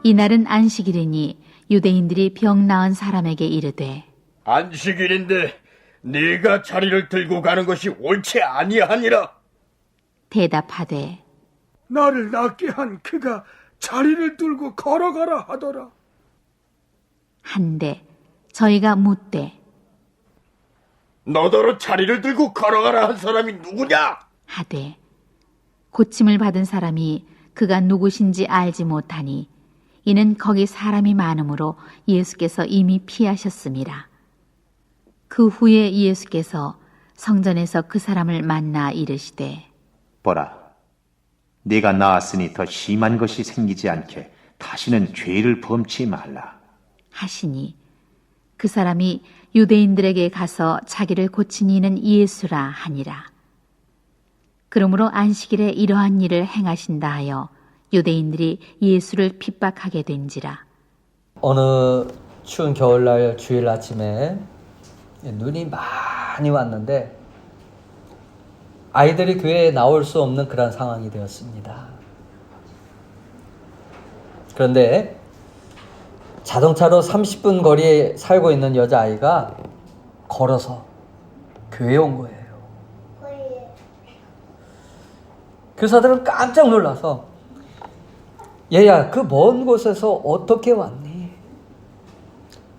이날은 안식일이니 유대인들이 병 나은 사람에게 이르되 안식일인데 네가 자리를 들고 가는 것이 옳지 아니하니라. 대답하되 나를 낫게 한 그가 자리를 들고 걸어가라 하더라. 한데 저희가 묻되 너더러 자리를 들고 걸어가라 한 사람이 누구냐? 하되 고침을 받은 사람이 그가 누구신지 알지 못하니 이는 거기 사람이 많으므로 예수께서 이미 피하셨습니다. 그 후에 예수께서 성전에서 그 사람을 만나 이르시되 보라, 네가 나았으니 더 심한 것이 생기지 않게 다시는 죄를 범치 말라. 하시니 그 사람이 유대인들에게 가서 자기를 고친 이는 예수라 하니라. 그러므로 안식일에 이러한 일을 행하신다 하여 유대인들이 예수를 핍박하게 된지라. 어느 추운 겨울날 주일 아침에 눈이 많이 왔는데 아이들이 교회에 나올 수 없는 그런 상황이 되었습니다. 그런데 자동차로 30분 거리에 살고 있는 여자아이가 걸어서 교회에 온 거예요. 교사들은 깜짝 놀라서 얘야, 그 먼 곳에서 어떻게 왔니?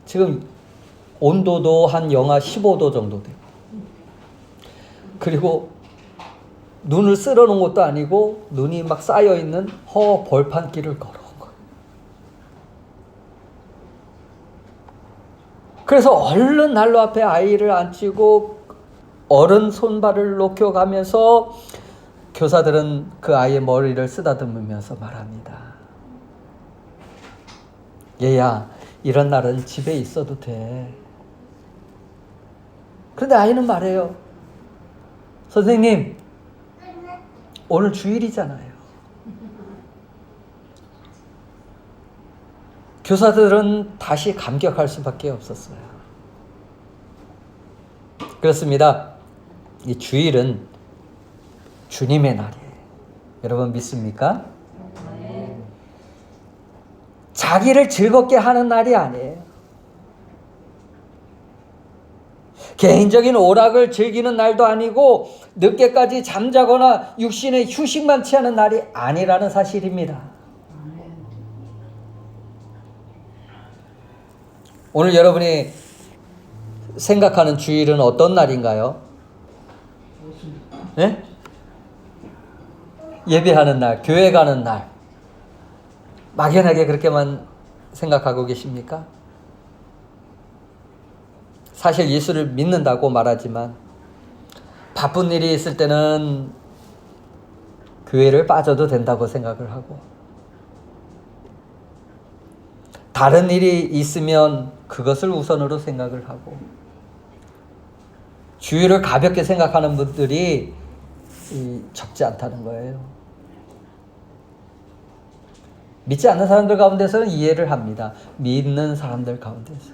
지금 온도도 한 영하 15도 정도 되고 그리고 눈을 쓸어놓은 것도 아니고 눈이 막 쌓여있는 허 벌판길을 걸어온 거예요. 그래서 얼른 난로 앞에 아이를 앉히고 어른 손발을 녹여가면서 교사들은 그 아이의 머리를 쓰다듬으면서 말합니다. 얘야, 이런 날은 집에 있어도 돼. 그런데 아이는 말해요. 선생님, 오늘 주일이잖아요. 교사들은 다시 감격할 수밖에 없었어요. 그렇습니다. 이 주일은 주님의 날이에요. 여러분 믿습니까? 자기를 즐겁게 하는 날이 아니에요. 개인적인 오락을 즐기는 날도 아니고 늦게까지 잠자거나 육신의 휴식만 취하는 날이 아니라는 사실입니다. 오늘 여러분이 생각하는 주일은 어떤 날인가요? 네? 예배하는 날, 교회 가는 날. 막연하게 그렇게만 생각하고 계십니까? 사실 예수를 믿는다고 말하지만 바쁜 일이 있을 때는 교회를 빠져도 된다고 생각을 하고 다른 일이 있으면 그것을 우선으로 생각을 하고 주일을 가볍게 생각하는 분들이 적지 않다는 거예요. 믿지 않는 사람들 가운데서는 이해를 합니다. 믿는 사람들 가운데서.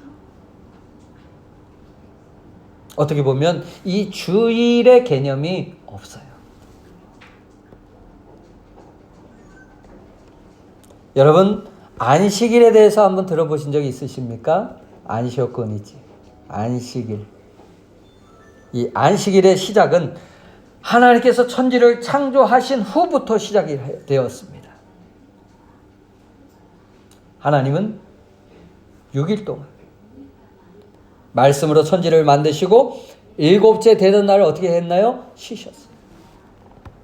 어떻게 보면 이 주일의 개념이 없어요. 여러분, 안식일에 대해서 한번 들어보신 적이 있으십니까? 안식일이지. 안식일. 이 안식일의 시작은 하나님께서 천지를 창조하신 후부터 시작이 되었습니다. 하나님은 6일 동안 말씀으로 천지를 만드시고 일곱째 되는 날을 어떻게 했나요? 쉬셨어요.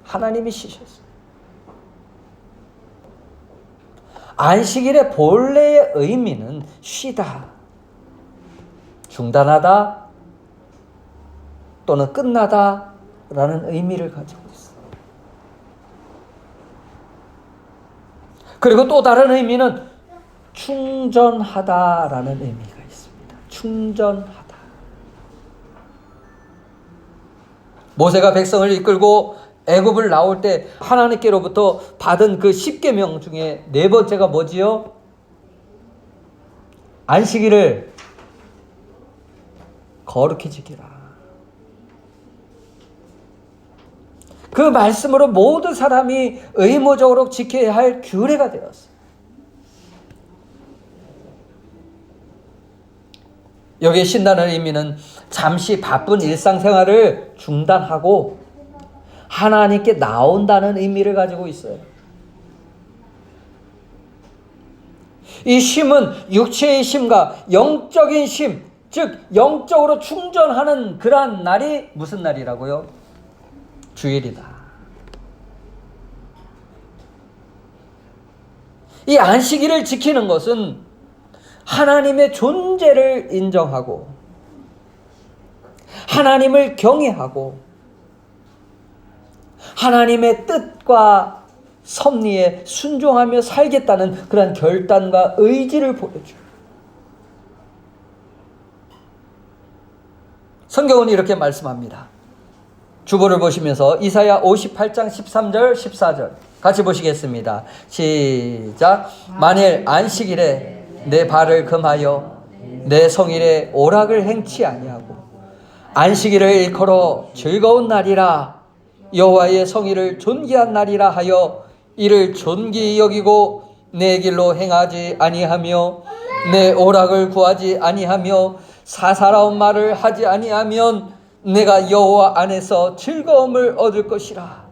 하나님이 쉬셨어요. 안식일의 본래의 의미는 쉬다, 중단하다 또는 끝나다 라는 의미를 가지고 있어요. 그리고 또 다른 의미는 충전하다라는 의미가 있습니다. 충전하다. 모세가 백성을 이끌고 애굽을 나올 때 하나님께로부터 받은 그 10계명 중에 네 번째가 뭐지요? 안식일을 거룩히 지키라. 그 말씀으로 모든 사람이 의무적으로 지켜야 할 규례가 되었어요. 여기에 쉰다는 의미는 잠시 바쁜 일상생활을 중단하고 하나님께 나온다는 의미를 가지고 있어요. 이 쉼은 육체의 쉼과 영적인 쉼, 즉 영적으로 충전하는 그러한 날이 무슨 날이라고요? 주일이다. 이 안식일을 지키는 것은 하나님의 존재를 인정하고 하나님을 경외하고 하나님의 뜻과 섭리에 순종하며 살겠다는 그런 결단과 의지를 보여줘요. 성경은 이렇게 말씀합니다. 주보를 보시면서 이사야 58장 13절 14절 같이 보시겠습니다. 시작. 만일 안식일에 내 발을 금하여 내 성일에 오락을 행치 아니하고 안식일을 일컬어 즐거운 날이라 여호와의 성일을 존귀한 날이라 하여 이를 존귀히 여기고 내 길로 행하지 아니하며 내 오락을 구하지 아니하며 사사로운 말을 하지 아니하면 내가 여호와 안에서 즐거움을 얻을 것이라.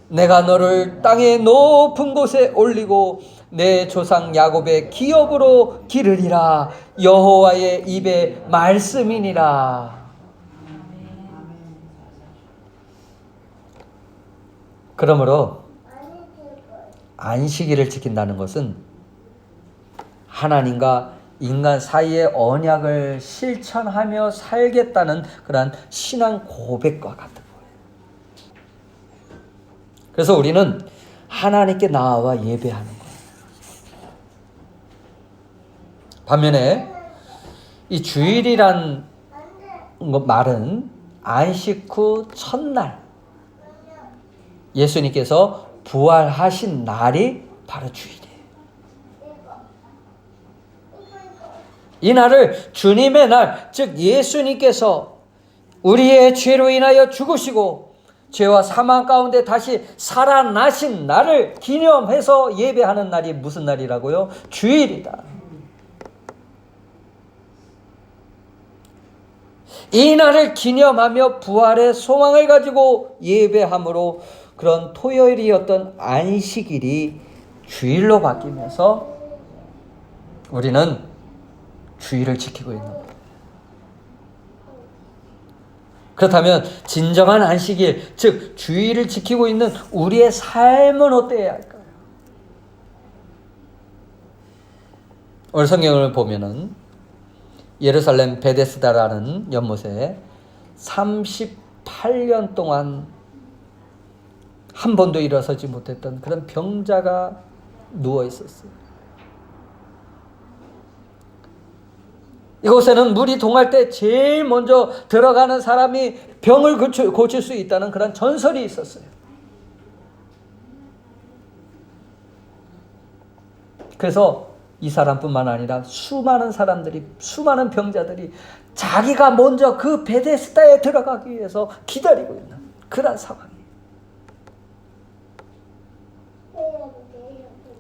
내가 너를 땅의 높은 곳에 올리고 내 조상 야곱의 기업으로 기르리라. 여호와의 입의 말씀이니라. 그러므로 안식일을 지킨다는 것은 하나님과 인간 사이의 언약을 실천하며 살겠다는 그러한 신앙 고백과 같은 거예요. 그래서 우리는 하나님께 나와 예배하는 거예요. 반면에 이 주일이란 말은 안식 후 첫날 예수님께서 부활하신 날이 바로 주일이에요. 이 날을 주님의 날, 즉 예수님께서 우리의 죄로 인하여 죽으시고 죄와 사망 가운데 다시 살아나신 날을 기념해서 예배하는 날이 무슨 날이라고요? 주일이다. 이 날을 기념하며 부활의 소망을 가지고 예배함으로 그런 토요일이었던 안식일이 주일로 바뀌면서 우리는 주일을 지키고 있는 거예요. 그렇다면 진정한 안식일, 즉 주일을 지키고 있는 우리의 삶은 어때야 할까요? 오늘 성경을 보면은 예루살렘 베데스다라는 연못에 38년 동안 한 번도 일어서지 못했던 그런 병자가 누워 있었어요. 이곳에는 물이 동할 때 제일 먼저 들어가는 사람이 병을 고칠 수 있다는 그런 전설이 있었어요. 그래서 이 사람뿐만 아니라 수많은 사람들이, 수많은 병자들이 자기가 먼저 그 베데스다에 들어가기 위해서 기다리고 있는 그런 상황이에요.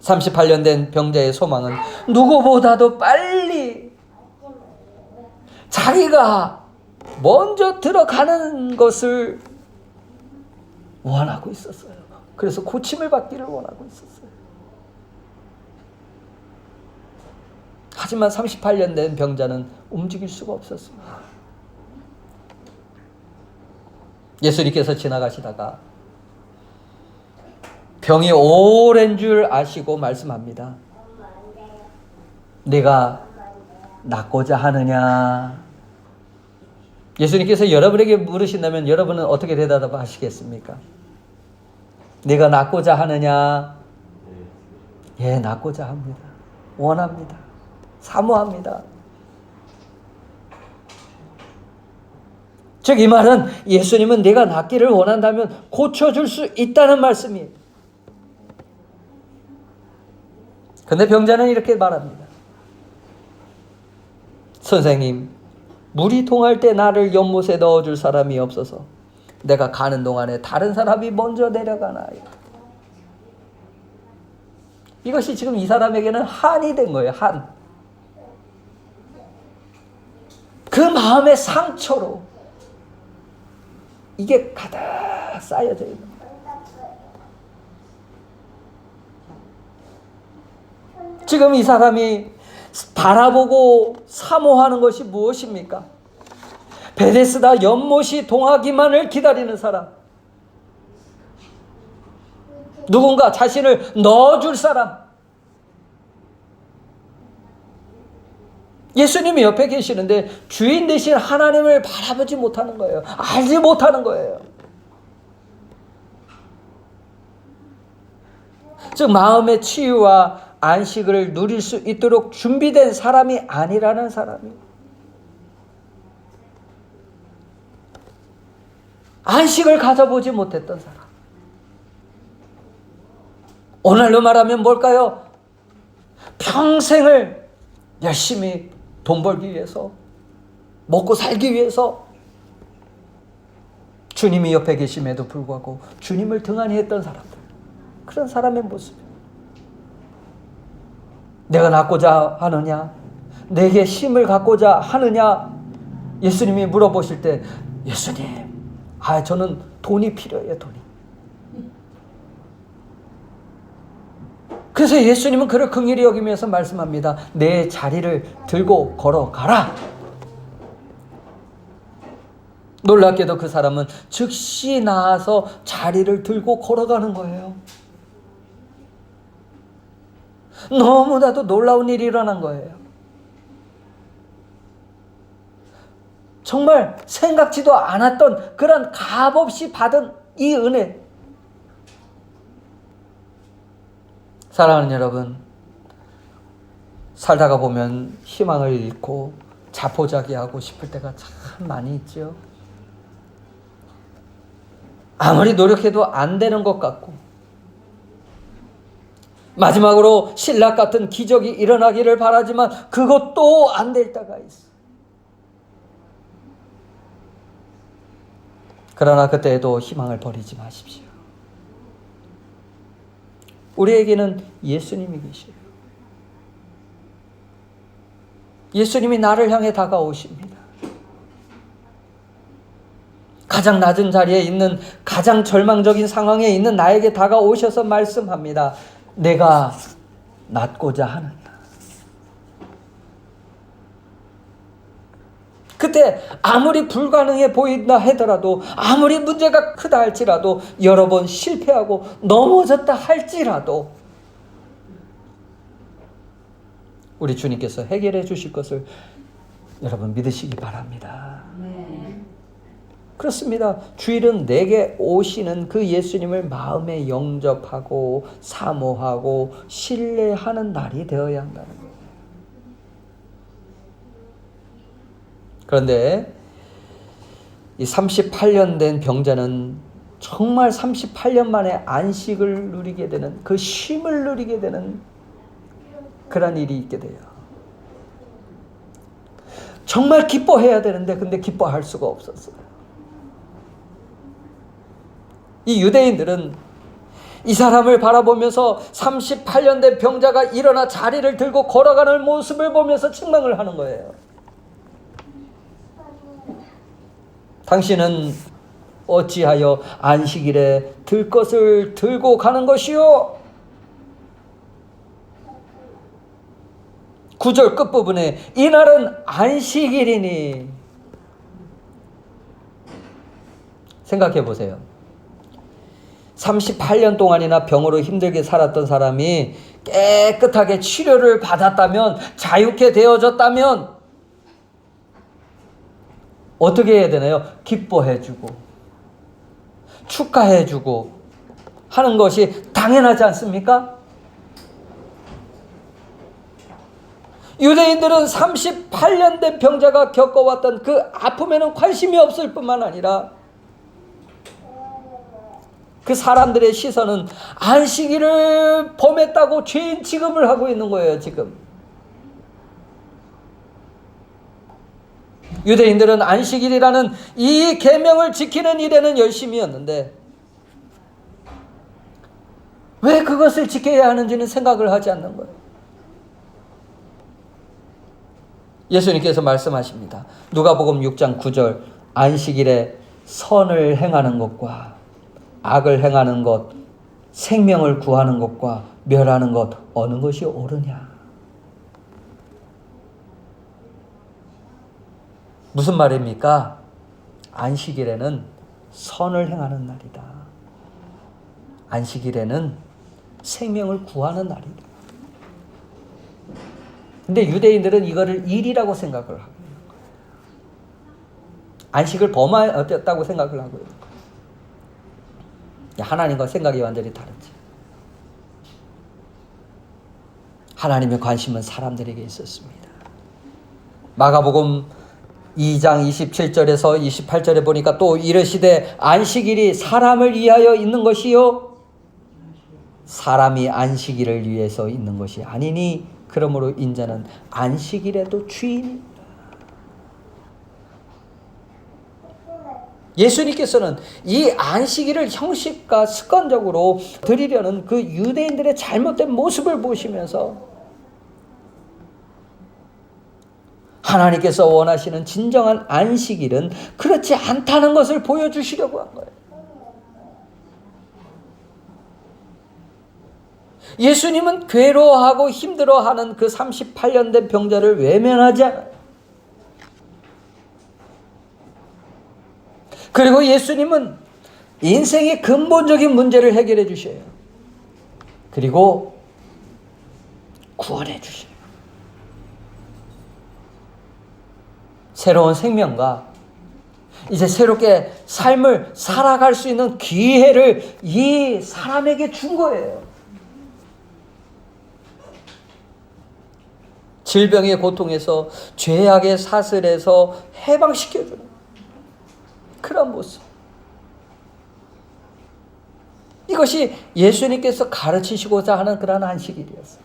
38년 된 병자의 소망은 누구보다도 빨리 자기가 먼저 들어가는 것을 원하고 있었어요. 그래서 고침을 받기를 원하고 있었어요. 하지만 38년 된 병자는 움직일 수가 없었습니다. 예수님께서 지나가시다가 병이 오랜 줄 아시고 말씀합니다. 네가 낫고자 하느냐? 예수님께서 여러분에게 물으신다면 여러분은 어떻게 대답하시겠습니까? 네가 낫고자 하느냐? 예, 낫고자 합니다. 원합니다. 사모합니다. 즉 이 말은 예수님은 내가 낫기를 원한다면 고쳐줄 수 있다는 말씀이에요. 근데 병자는 이렇게 말합니다. 선생님, 물이 동할 때 나를 연못에 넣어줄 사람이 없어서 내가 가는 동안에 다른 사람이 먼저 내려가나요? 이것이 지금 이 사람에게는 한이 된 거예요. 한. 그 마음의 상처로 이게 가득 쌓여져 있는 거예요. 지금 이 사람이 바라보고 사모하는 것이 무엇입니까? 베데스다 연못이 동하기만을 기다리는 사람. 누군가 자신을 넣어줄 사람. 예수님이 옆에 계시는데 주인 되신 하나님을 바라보지 못하는 거예요. 알지 못하는 거예요. 즉 마음의 치유와 안식을 누릴 수 있도록 준비된 사람이 아니라는 사람이, 안식을 가져보지 못했던 사람. 오늘로 말하면 뭘까요? 평생을 열심히 돈 벌기 위해서, 먹고 살기 위해서 주님이 옆에 계심에도 불구하고 주님을 등한히 했던 사람들, 그런 사람의 모습. 내가 낫고자 하느냐? 내게 힘을 갖고자 하느냐? 예수님이 물어보실 때, 예수님, 저는 돈이 필요해요, 돈이. 그래서 예수님은 그를 긍휼히 여기면서 말씀합니다. 내 자리를 들고 걸어가라. 놀랍게도 그 사람은 즉시 나와서 자리를 들고 걸어가는 거예요. 너무나도 놀라운 일이 일어난 거예요. 정말 생각지도 않았던 그런 값없이 받은 이 은혜. 사랑하는 여러분, 살다가 보면 희망을 잃고 자포자기하고 싶을 때가 참 많이 있죠. 아무리 노력해도 안 되는 것 같고, 마지막으로 신락 같은 기적이 일어나기를 바라지만 그것도 안 될 때가 있어. 그러나 그때에도 희망을 버리지 마십시오. 우리에게는 예수님이 계셔요. 예수님이 나를 향해 다가오십니다. 가장 낮은 자리에 있는, 가장 절망적인 상황에 있는 나에게 다가오셔서 말씀합니다. 내가 낫고자 하느냐. 그때 아무리 불가능해 보인다 하더라도, 아무리 문제가 크다 할지라도, 여러 번 실패하고 넘어졌다 할지라도 우리 주님께서 해결해 주실 것을 여러분 믿으시기 바랍니다. 그렇습니다. 주일은 내게 오시는 그 예수님을 마음에 영접하고 사모하고 신뢰하는 날이 되어야 한다는 거예요. 그런데 이 38년 된 병자는 정말 38년 만에 안식을 누리게 되는, 그 쉼을 누리게 되는 그런 일이 있게 돼요. 정말 기뻐해야 되는데 근데 기뻐할 수가 없었어요. 이 유대인들은 이 사람을 바라보면서 38년 된 병자가 일어나 자리를 들고 걸어가는 모습을 보면서 책망을 하는 거예요. 당신은 어찌하여 안식일에 들 것을 들고 가는 것이요? 9절 끝부분에 이날은 안식일이니. 생각해 보세요. 38년 동안이나 병으로 힘들게 살았던 사람이 깨끗하게 치료를 받았다면, 자유케 되어졌다면 어떻게 해야 되나요? 기뻐해주고 축하해주고 하는 것이 당연하지 않습니까? 유대인들은 38년 된 병자가 겪어왔던 그 아픔에는 관심이 없을 뿐만 아니라 그 사람들의 시선은 안식일을 범했다고 죄인 취급을 하고 있는 거예요, 지금. 유대인들은 안식일이라는 이 계명을 지키는 일에는 열심이었는데 왜 그것을 지켜야 하는지는 생각을 하지 않는 거예요. 예수님께서 말씀하십니다. 누가복음 6장 9절 안식일에 선을 행하는 것과 악을 행하는 것, 생명을 구하는 것과 멸하는 것 어느 것이 옳으냐? 무슨 말입니까? 안식일에는 선을 행하는 날이다. 안식일에는 생명을 구하는 날이다. 근데 유대인들은 이거를 일이라고 생각을 하고 있는 거예요. 안식을 범하였다고 생각을 하고 있는 거예요. 하나님과 생각이 완전히 다르지. 하나님의 관심은 사람들에게 있었습니다. 마가복음 2장 27절에서 28절에 보니까 또 이르시되 안식일이 사람을 위하여 있는 것이요 사람이 안식일을 위해서 있는 것이 아니니 그러므로 인자는 안식일에도 주인이다. 예수님께서는 이 안식일을 형식과 습관적으로 드리려는 그 유대인들의 잘못된 모습을 보시면서 하나님께서 원하시는 진정한 안식일은 그렇지 않다는 것을 보여주시려고 한 거예요. 예수님은 괴로워하고 힘들어하는 그 38년 된 병자를 외면하지 않아요. 그리고 예수님은 인생의 근본적인 문제를 해결해 주셔요. 그리고 구원해 주셔요. 새로운 생명과 이제 새롭게 삶을 살아갈 수 있는 기회를 이 사람에게 준 거예요. 질병의 고통에서 죄악의 사슬에서 해방시켜주는 그런 모습. 이것이 예수님께서 가르치시고자 하는 그런 안식일이었어요.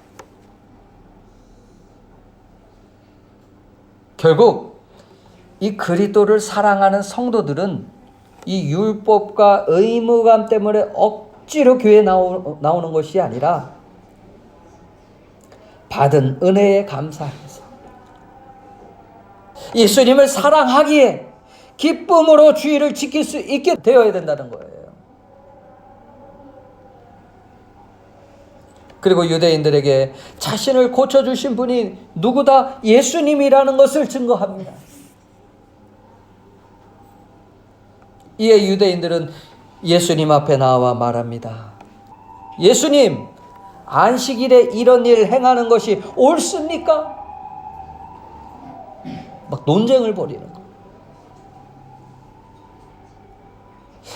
결국 이 그리스도를 사랑하는 성도들은 이 율법과 의무감 때문에 억지로 교회에 나오는 것이 아니라 받은 은혜에 감사해서 예수님을 사랑하기에 기쁨으로 주의를 지킬 수 있게 되어야 된다는 거예요. 그리고 유대인들에게 자신을 고쳐주신 분이 누구다? 예수님이라는 것을 증거합니다. 이에 유대인들은 예수님 앞에 나와 말합니다. 예수님, 안식일에 이런 일을 행하는 것이 옳습니까? 막 논쟁을 벌이는 거예요.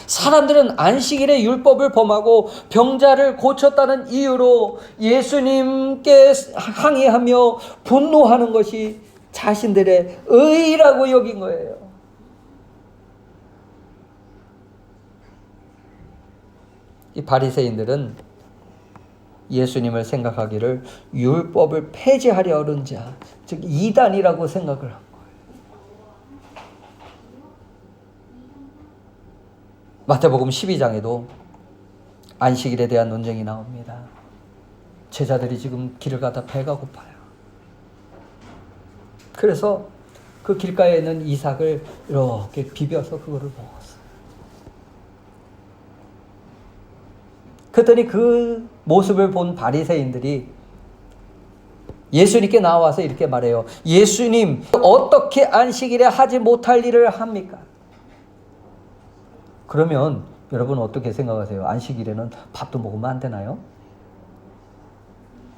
사람들은 안식일에 율법을 범하고 병자를 고쳤다는 이유로 예수님께 항의하며 분노하는 것이 자신들의 의라고 여긴 거예요. 이 바리새인들은 예수님을 생각하기를 율법을 폐지하려는 자, 즉 이단이라고 생각을 한 거예요. 마태복음 12장에도 안식일에 대한 논쟁이 나옵니다. 제자들이 지금 길을 가다 배가 고파요. 그래서 그 길가에 있는 이삭을 이렇게 비벼서 그거를 먹었어요. 그랬더니 그 모습을 본 바리새인들이 예수님께 나와서 이렇게 말해요. 예수님, 어떻게 안식일에 하지 못할 일을 합니까? 그러면 여러분 어떻게 생각하세요? 안식일에는 밥도 먹으면 안 되나요?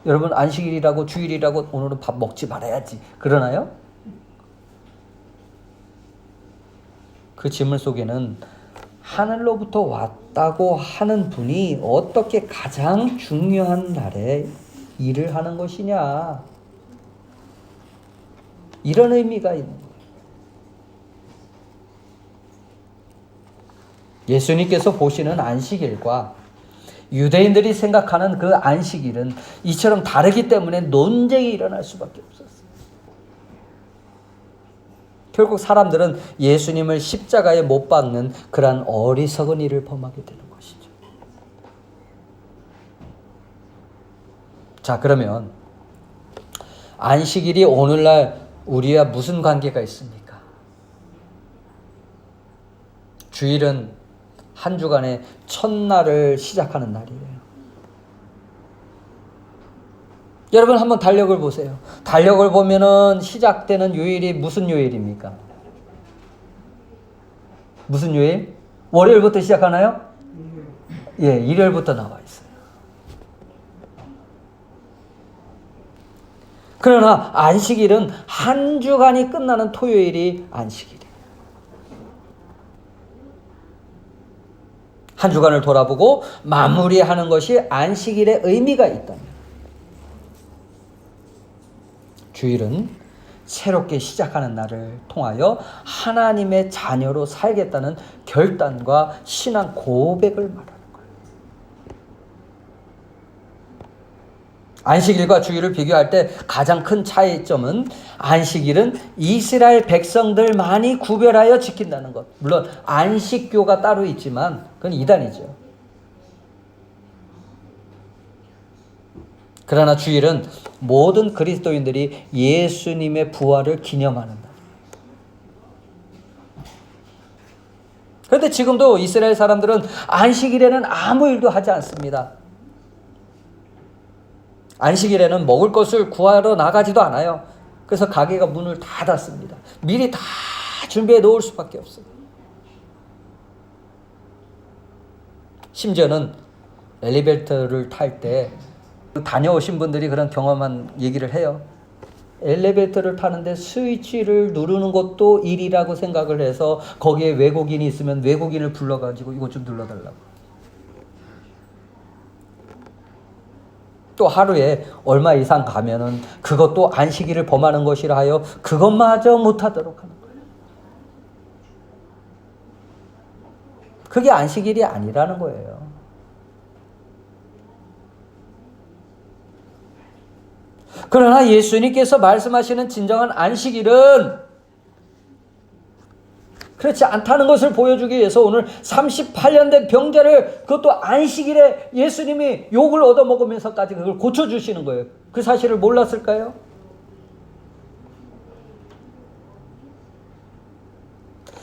여러분 안식일이라고 주일이라고 오늘은 밥 먹지 말아야지 그러나요? 그 질문 속에는 하늘로부터 왔다고 하는 분이 어떻게 가장 중요한 날에 일을 하는 것이냐, 이런 의미가 있는 거예요. 예수님께서 보시는 안식일과 유대인들이 생각하는 그 안식일은 이처럼 다르기 때문에 논쟁이 일어날 수밖에 없었어요. 결국 사람들은 예수님을 십자가에 못 박는 그러한 어리석은 일을 범하게 되는 것이죠. 자, 그러면 안식일이 오늘날 우리와 무슨 관계가 있습니까? 주일은 한 주간의 첫날을 시작하는 날이에요. 여러분 한번 달력을 보세요. 달력을 보면은 시작되는 요일이 무슨 요일입니까? 무슨 요일? 월요일부터 시작하나요? 예, 일요일부터 나와 있어요. 그러나 안식일은 한 주간이 끝나는 토요일이 안식일이에요. 한 주간을 돌아보고 마무리하는 것이 안식일의 의미가 있다면, 주일은 새롭게 시작하는 날을 통하여 하나님의 자녀로 살겠다는 결단과 신앙 고백을 말하는 거예요. 안식일과 주일을 비교할 때 가장 큰 차이점은 안식일은 이스라엘 백성들만이 구별하여 지킨다는 것. 물론 안식교가 따로 있지만 그건 이단이죠. 그러나 주일은 모든 그리스도인들이 예수님의 부활을 기념하는 날. 그런데 지금도 이스라엘 사람들은 안식일에는 아무 일도 하지 않습니다. 안식일에는 먹을 것을 구하러 나가지도 않아요. 그래서 가게가 문을 다 닫습니다. 미리 다 준비해 놓을 수밖에 없어요. 심지어는 엘리베이터를 탈 때 다녀오신 분들이 그런 경험한 얘기를 해요. 엘리베이터를 타는데 스위치를 누르는 것도 일이라고 생각을 해서 거기에 외국인이 있으면 외국인을 불러가지고 이것 좀 눌러달라고. 또 하루에 얼마 이상 가면은 그것도 안식일을 범하는 것이라 하여 그것마저 못하도록 하는 거예요. 그게 안식일이 아니라는 거예요. 그러나 예수님께서 말씀하시는 진정한 안식일은 그렇지 않다는 것을 보여주기 위해서 오늘 38년 된 병자를 그것도 안식일에 예수님이 욕을 얻어먹으면서까지 그걸 고쳐주시는 거예요. 그 사실을 몰랐을까요?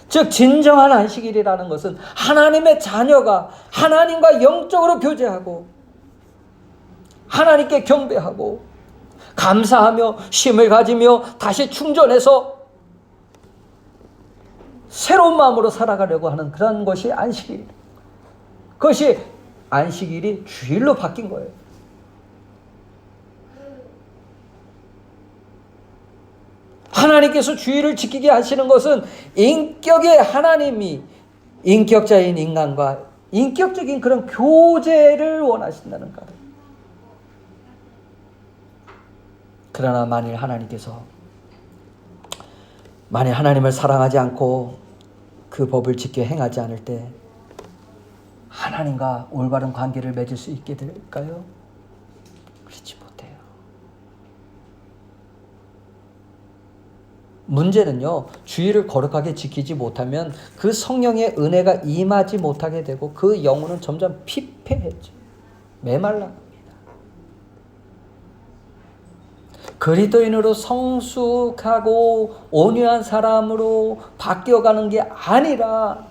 즉 진정한 안식일이라는 것은 하나님의 자녀가 하나님과 영적으로 교제하고 하나님께 경배하고 감사하며 쉼을 가지며 다시 충전해서 새로운 마음으로 살아가려고 하는 그런 것이 안식일. 그것이 안식일이 주일로 바뀐 거예요. 하나님께서 주일을 지키게 하시는 것은 인격의 하나님이 인격자인 인간과 인격적인 그런 교제를 원하신다는 거예요. 그러나 만일 하나님을 사랑하지 않고 그 법을 지켜 행하지 않을 때 하나님과 올바른 관계를 맺을 수 있게 될까요? 그렇지 못해요. 문제는요, 주일을 거룩하게 지키지 못하면 그 성령의 은혜가 임하지 못하게 되고 그 영혼은 점점 피폐해져 메말라. 그리스도인으로 성숙하고 온유한 사람으로 바뀌어가는 게 아니라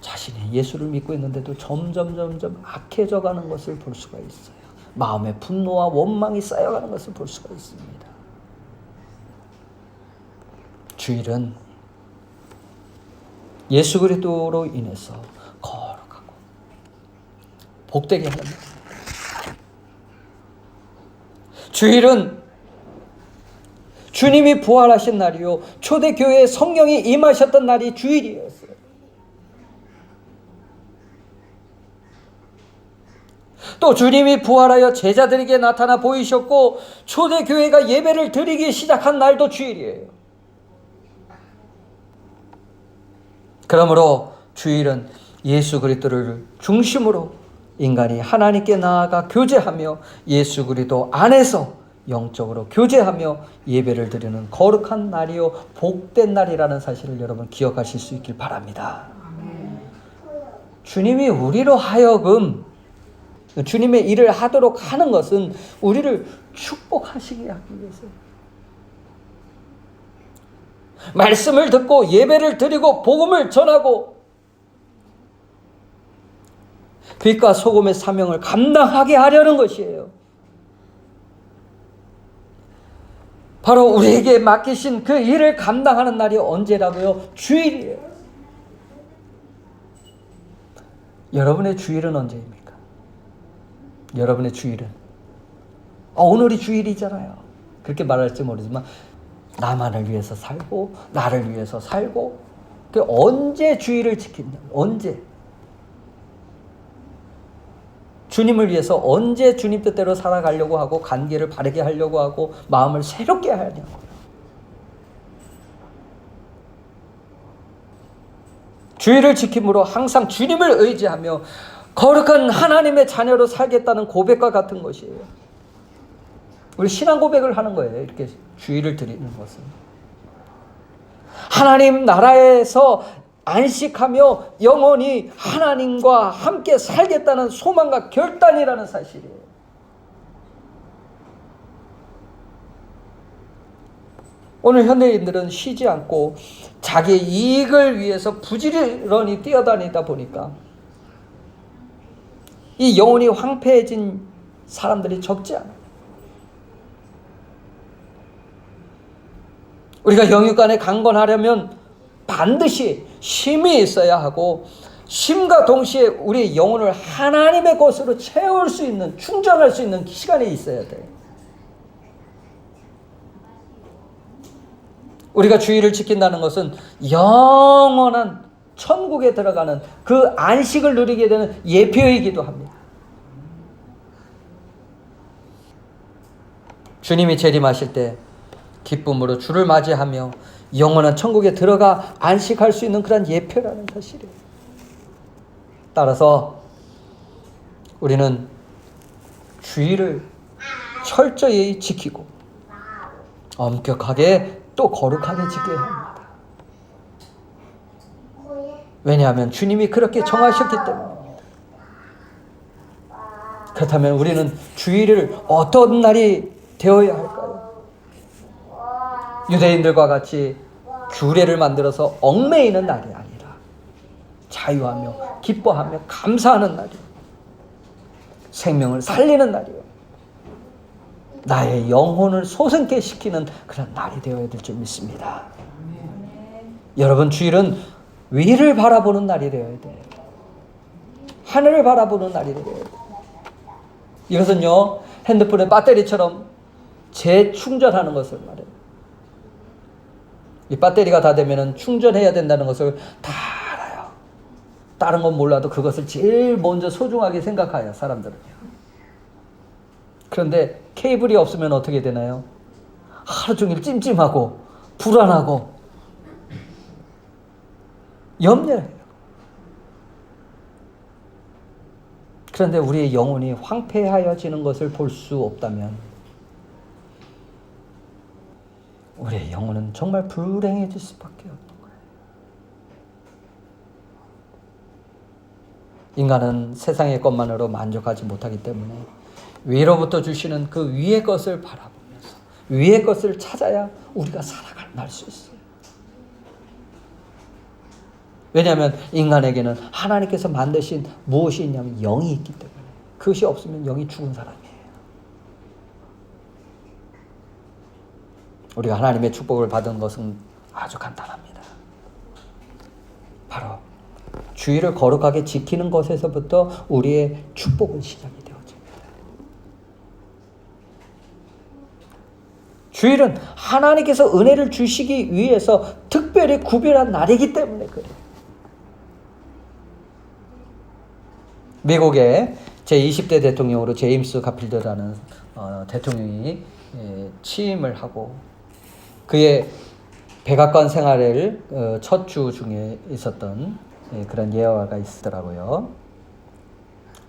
자신이 예수를 믿고 있는데도 점점 악해져 가는 것을 볼 수가 있어요. 마음의 분노와 원망이 쌓여가는 것을 볼 수가 있습니다. 주일은 예수 그리스도로 인해서 거룩하고 복되게 하는 날. 주일은 주님이 부활하신 날이요 초대교회에 성령이 임하셨던 날이 주일이었어요. 또 주님이 부활하여 제자들에게 나타나 보이셨고 초대교회가 예배를 드리기 시작한 날도 주일이에요. 그러므로 주일은 예수 그리스도를 중심으로 인간이 하나님께 나아가 교제하며 예수 그리스도 안에서 영적으로 교제하며 예배를 드리는 거룩한 날이요 복된 날이라는 사실을 여러분 기억하실 수 있길 바랍니다. 주님이 우리로 하여금 주님의 일을 하도록 하는 것은 우리를 축복하시게 하기 위해서예요. 말씀을 듣고 예배를 드리고 복음을 전하고 빛과 소금의 사명을 감당하게 하려는 것이에요. 바로 우리에게 맡기신 그 일을 감당하는 날이 언제라고요? 주일이에요. 여러분의 주일은 언제입니까? 여러분의 주일은 오늘이 주일이잖아요. 그렇게 말할지 모르지만 나만을 위해서 살고 나를 위해서 살고 언제 주일을 지킨다? 언제? 주님을 위해서 언제 주님 뜻대로 살아가려고 하고 관계를 바르게 하려고 하고 마음을 새롭게 하냐고요. 주일을 지킴으로 항상 주님을 의지하며 거룩한 하나님의 자녀로 살겠다는 고백과 같은 것이에요. 우리 신앙 고백을 하는 거예요. 이렇게 주일을 드리는 것은. 하나님 나라에서 안식하며 영원히 하나님과 함께 살겠다는 소망과 결단이라는 사실이에요. 오늘 현대인들은 쉬지 않고 자기의 이익을 위해서 부지런히 뛰어다니다 보니까 이 영혼이 황폐해진 사람들이 적지 않아요. 우리가 영육간에 강건하려면 반드시 쉼이 있어야 하고 쉼과 동시에 우리의 영혼을 하나님의 것으로 채울 수 있는, 충전할 수 있는 시간이 있어야 돼요. 우리가 주일을 지킨다는 것은 영원한 천국에 들어가는 그 안식을 누리게 되는 예표이기도 합니다. 주님이 재림하실 때 기쁨으로 주를 맞이하며 영원한 천국에 들어가 안식할 수 있는 그런 예표라는 사실이에요. 따라서 우리는 주일을 철저히 지키고 엄격하게 또 거룩하게 지켜야 합니다. 왜냐하면 주님이 그렇게 정하셨기 때문입니다. 그렇다면 우리는 주일을 어떤 날이 되어야 할까요? 유대인들과 같이 규례를 만들어서 얽매이는 날이 아니라 자유하며 기뻐하며 감사하는 날이에요. 생명을 살리는 날이에요. 나의 영혼을 소생케 시키는 그런 날이 되어야 될 줄 믿습니다. 여러분, 주일은 위를 바라보는 날이 되어야 돼요. 하늘을 바라보는 날이 되어야 돼요. 이것은요, 핸드폰의 배터리처럼 재충전하는 것을 말해요. 이 배터리가 다 되면은 충전해야 된다는 것을 다 알아요. 다른 건 몰라도 그것을 제일 먼저 소중하게 생각해요, 사람들은요. 그런데 케이블이 없으면 어떻게 되나요? 하루 종일 찜찜하고 불안하고 염려해요. 그런데 우리의 영혼이 황폐하여지는 것을 볼 수 없다면 우리의 영혼은 정말 불행해질 수밖에 없는 거예요. 인간은 세상의 것만으로 만족하지 못하기 때문에 위로부터 주시는 그 위의 것을 바라보면서 위의 것을 찾아야 우리가 살아갈 수 있어요. 왜냐하면 인간에게는 하나님께서 만드신 무엇이 있냐면 영이 있기 때문에 그것이 없으면 영이 죽은 사람이에요. 우리가 하나님의 축복을 받은 것은 아주 간단합니다. 바로 주일을 거룩하게 지키는 것에서부터 우리의 축복은 시작이 되어집니다. 주일은 하나님께서 은혜를 주시기 위해서 특별히 구별한 날이기 때문에 그래요. 미국의 제20대 대통령으로 제임스 가필드라는 대통령이 취임을 하고 그의 백악관 생활을 첫 주 중에 있었던 그런 예화가 있더라고요.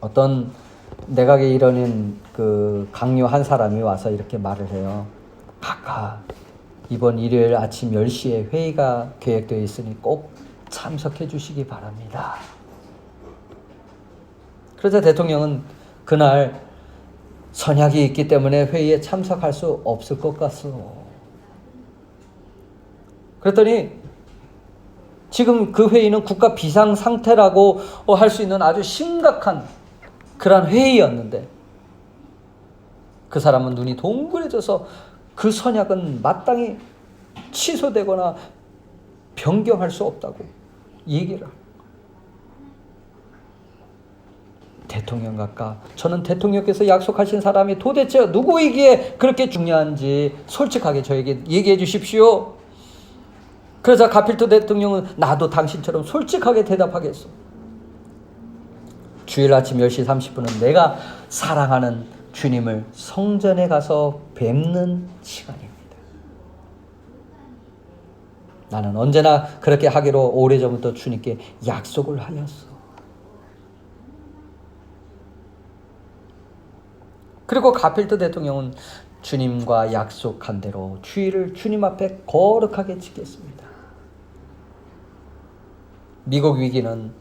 어떤 내각의 일원인 그 강요 한 사람이 와서 이렇게 말을 해요. 각하, 이번 일요일 아침 10시에 회의가 계획되어 있으니 꼭 참석해 주시기 바랍니다. 그래서 대통령은 그날 선약이 있기 때문에 회의에 참석할 수 없을 것 같소. 그랬더니 지금 그 회의는 국가 비상 상태라고 할 수 있는 아주 심각한 그런 회의였는데 그 사람은 눈이 동그래져서 그 선약은 마땅히 취소되거나 변경할 수 없다고 얘기를 합니다. 대통령 각하, 저는 대통령께서 약속하신 사람이 도대체 누구이기에 그렇게 중요한지 솔직하게 저에게 얘기해 주십시오. 그러자 가필토 대통령은 나도 당신처럼 솔직하게 대답하겠소. 주일 아침 10시 30분은 내가 사랑하는 주님을 성전에 가서 뵙는 시간입니다. 나는 언제나 그렇게 하기로 오래전부터 주님께 약속을 하였소. 그리고 가필토 대통령은 주님과 약속한 대로 주일을 주님 앞에 거룩하게 지켰습니다. 미국 위기는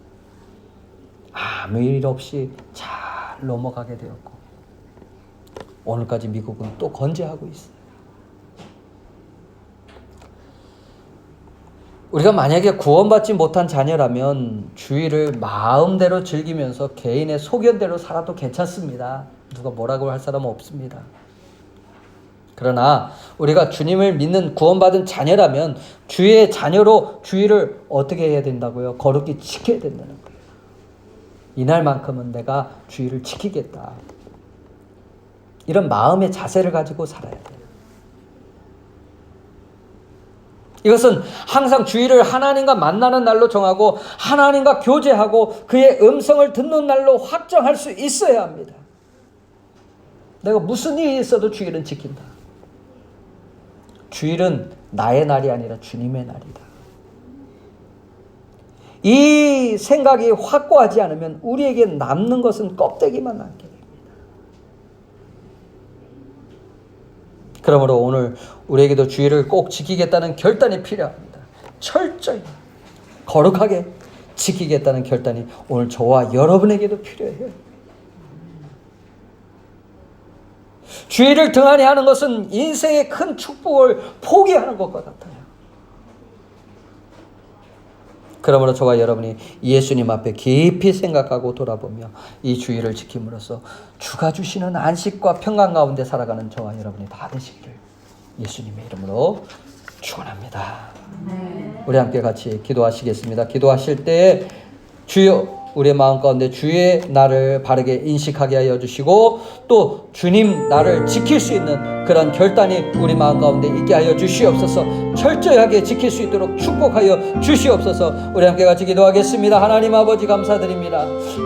아무 일 없이 잘 넘어가게 되었고 오늘까지 미국은 또 건재하고 있어요. 우리가 만약에 구원받지 못한 자녀라면 주일을 마음대로 즐기면서 개인의 소견대로 살아도 괜찮습니다. 누가 뭐라고 할 사람은 없습니다. 그러나 우리가 주님을 믿는 구원받은 자녀라면 주의 자녀로 주일을 어떻게 해야 된다고요? 거룩히 지켜야 된다는 거예요. 이날만큼은 내가 주일을 지키겠다. 이런 마음의 자세를 가지고 살아야 돼요. 이것은 항상 주일을 하나님과 만나는 날로 정하고 하나님과 교제하고 그의 음성을 듣는 날로 확정할 수 있어야 합니다. 내가 무슨 일이 있어도 주일은 지킨다. 주일은 나의 날이 아니라 주님의 날이다. 이 생각이 확고하지 않으면 우리에게 남는 것은 껍데기만 남게 됩니다. 그러므로 오늘 우리에게도 주일을 꼭 지키겠다는 결단이 필요합니다. 철저히 거룩하게 지키겠다는 결단이 오늘 저와 여러분에게도 필요해요. 주일을 등한히 하는 것은 인생의 큰 축복을 포기하는 것과 같아요. 그러므로 저와 여러분이 예수님 앞에 깊이 생각하고 돌아보며 이 주일을 지킴으로써 주가 주시는 안식과 평강 가운데 살아가는 저와 여러분이 다 되시기를 예수님의 이름으로 축원합니다. 우리 함께 같이 기도하시겠습니다. 기도하실 때 주여 우리의 마음 가운데 주의 나를 바르게 인식하게 하여 주시고 또 주님 나를 지킬 수 있는 그런 결단이 우리 마음 가운데 있게 하여 주시옵소서. 철저하게 지킬 수 있도록 축복하여 주시옵소서. 우리 함께 같이 기도하겠습니다. 하나님 아버지 감사드립니다.